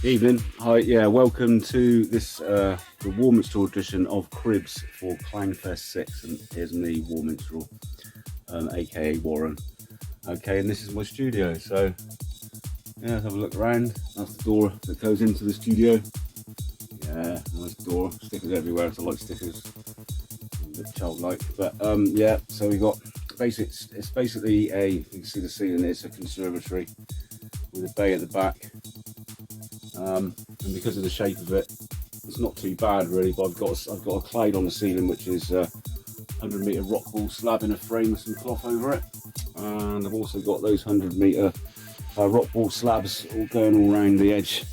Evening. Hi, yeah, welcome to this the WARMINSTREL edition of Cribs for CLOWNFEST 6, and here's me, WARMINSTREL, aka Warren. Okay, and this is my studio, so yeah, let's have a look around. That's the door that goes into the studio. Yeah, nice door, stickers everywhere, so I like stickers, a bit childlike, but yeah, so we got it's basically you can see the ceiling, it's a conservatory with a bay at the back. And because of the shape of it, it's not too bad really. But I've got a clad on the ceiling, which is 100-metre rock wall slab in a frame with some cloth over it, and I've also got those 100-metre rock wall slabs all going all around the edge.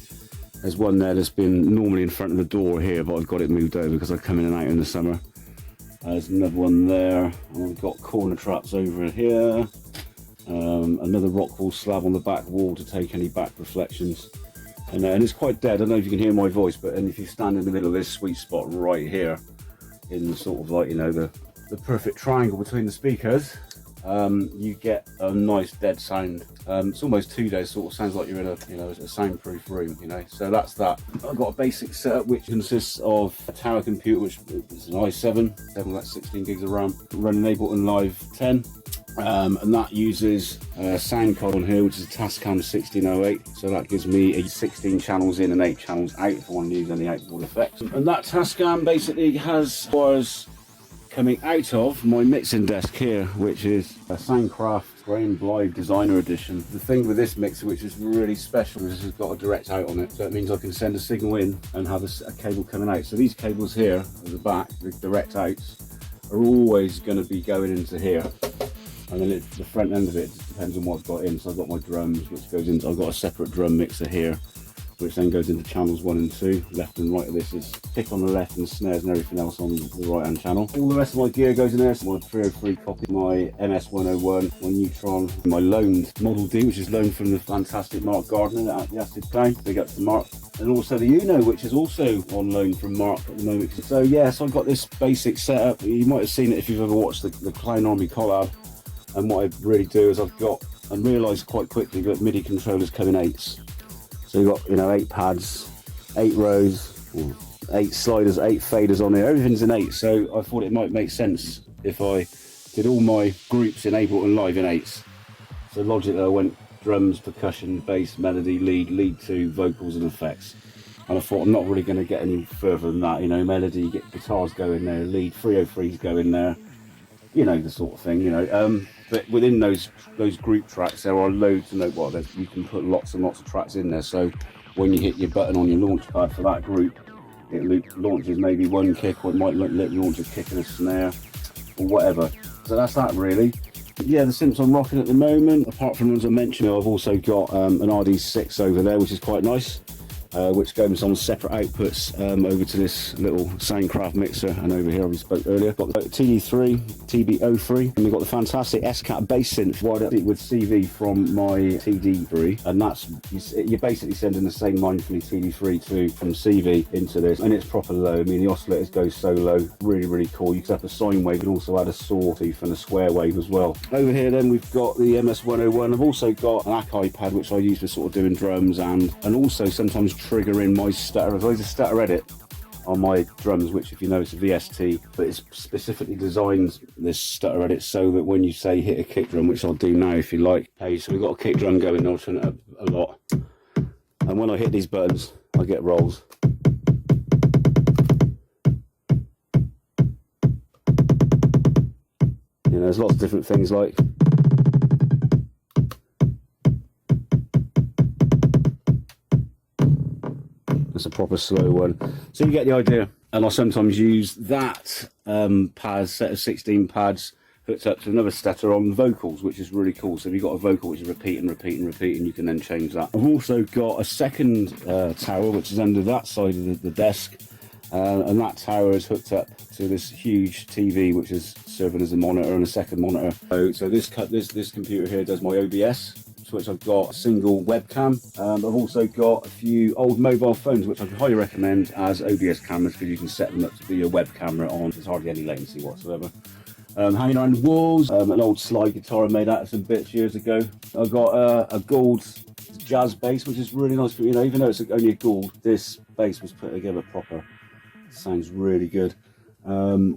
There's one there that's been normally in front of the door here, but I've got it moved over because I come in and out in the summer. There's another one there, and I've got corner traps over here. Another rock wall slab on the back wall to take any back reflections. And it's quite dead. I don't know if you can hear my voice, but if you stand in the middle of this sweet spot right here, in sort of like, you know, the perfect triangle between the speakers, you get a nice dead sound. It's almost 2D, sort of sounds like you're in a, you know, a soundproof room, you know. So that's that. I've got a basic setup which consists of a tower computer, which is an i7, that's 16 gigs of RAM, running Ableton Live 10. And that uses a sound card on here, which is a Tascam 1608, so that gives me 16 channels in and 8 channels out if I want to use any outboard effects. And that Tascam basically has wires coming out of my mixing desk here, which is a Soundcraft Graham Blythe Designer Edition. The thing with this mixer, which is really special, is it's got a direct out on it, so it means I can send a signal in and have a cable coming out. So these cables here at the back, the direct outs, are always going to be going into here. And then the front end of it just depends on what I've got in. So I've got my drums, which goes into, I've got a separate drum mixer here, which then goes into channels 1 and 2. Left and right of this is pick on the left and snares and everything else on the right hand channel. All the rest of my gear goes in there. So my 303 copy, my MS101, my Neutron, my loaned Model D, which is loaned from the fantastic Mark Gardner at the Acid Clown. Big up to Mark. And also the Uno, which is also on loan from Mark at the moment. So yeah, so I've got this basic setup. You might have seen it if you've ever watched the Clown Army collab. And what I really do is I realised quite quickly that MIDI controllers come in 8s. So you've got, you know, 8 pads, 8 rows, 8 sliders, 8 faders on there. Everything's in 8. So I thought it might make sense if I did all my groups in Ableton Live in 8s. So logically I went drums, percussion, bass, melody, lead 2, vocals and effects. And I thought I'm not really going to get any further than that. You know, melody, you get guitars go in there, lead 303s go in there. You know, the sort of thing, you know. But within those group tracks, there are loads and loads. You can put lots and lots of tracks in there. So when you hit your button on your launch pad for that group, it launches maybe one kick, or it might launch a kick and a snare, or whatever. So that's that really. Yeah, the synths I'm rocking at the moment, apart from the ones I mentioned, I've also got an RD6 over there, which is quite nice. Which goes on separate outputs over to this little Soundcraft mixer, and over here we spoke earlier. Got the TD3, TB03, and we've got the fantastic SCAT bass synth wired up with CV from my TD3, and that's you're basically sending the same line from the TD3 from CV into this, and it's proper low. I mean, the oscillators go so low, really cool. You can have a sine wave and also add a sawtooth and a square wave as well. Over here then we've got the MS101. I've also got an ACI pad which I use for sort of doing drums and also sometimes trigger in my stutter. There's a stutter edit on my drums, which if you know it's a VST, but it's specifically designed this stutter edit so that when you say hit a kick drum, which I'll do now if you like. Hey, so we've got a kick drum going, I'll turn it up a lot, and when I hit these buttons I get rolls. You know, there's lots of different things like it's a proper slow one, so you get the idea. And I sometimes use that pad, set of 16 pads hooked up to another stutter on vocals, which is really cool. So if you've got a vocal which is repeating, you can then change that. I've also got a second tower which is under that side of the desk, and that tower is hooked up to this huge TV which is serving as a monitor and a second monitor. So this computer here does my OBS. to which I've got a single webcam. I've also got a few old mobile phones, which I can highly recommend as OBS cameras, because you can set them up to be a web camera on. There's hardly any latency whatsoever. Hanging around the walls, an old slide guitar I made out of some bits years ago. I've got a Gould jazz bass, which is really nice. You know, even though it's only a Gould, this bass was put together proper. Sounds really good.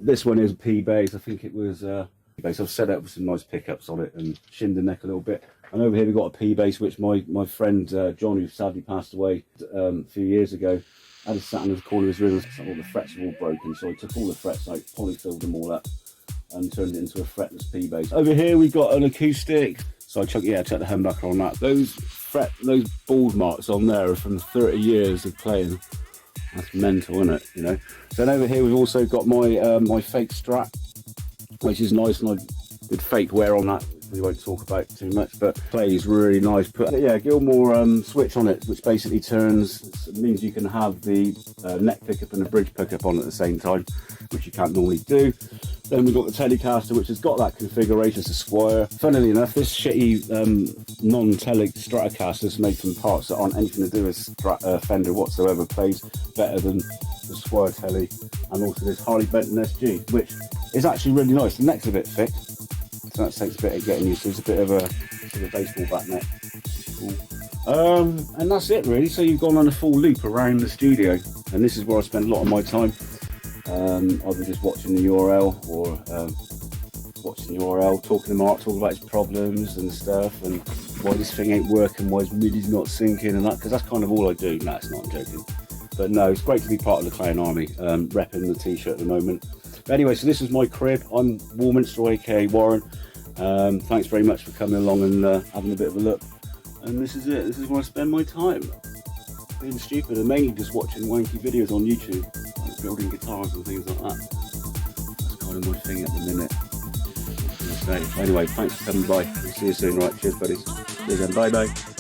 This one is a P bass. I think it was bass. I've set up with some nice pickups on it and shinned the neck a little bit. And over here we've got a P bass, which my friend John, who sadly passed away a few years ago, had sat in the corner of his room. All the frets were all broken, so I took all the frets out, polyfilled them all up, and turned it into a fretless P bass. Over here we got an acoustic. So I chucked the humbucker on that. Those bald marks on there are from 30 years of playing. That's mental, isn't it? You know. Then over here we've also got my my fake Strat, which is nice, and I did fake wear on that. We won't talk about too much, but plays really nice. Put yeah, Gilmore switch on it, which basically means you can have the neck pickup and the bridge pickup on at the same time, which you can't normally do. Then we've got the Telecaster, which has got that configuration. It's a Squire. Funnily enough, this shitty non-tele Stratocaster is made from parts that aren't anything to do with Fender whatsoever. Plays better than the Squire Tele, and also this Harley Benton SG, which is actually really nice. The neck's a bit thick, so that takes a bit of getting used to. It's a bit of a sort of baseball bat neck. Cool. And that's it really. So you've gone on a full loop around the studio, and this is where I spend a lot of my time. Either just watching the URL or talking to Mark, talking about his problems and stuff, and why this thing ain't working, why his MIDI's not syncing and that, because that's kind of all I do. No, it's not, I'm joking. But no, it's great to be part of the Clown Army, repping the t-shirt at the moment. But anyway, so this is my crib. I'm WARMINSTREL, aka Warren. Thanks very much for coming along and having a bit of a look. And this is it. This is where I spend my time. Being stupid and mainly just watching wanky videos on YouTube, like building guitars and things like that. That's kind of my thing at the minute. Anyway, thanks for coming by. We'll see you soon. Right, cheers buddies. Cheers and bye bye.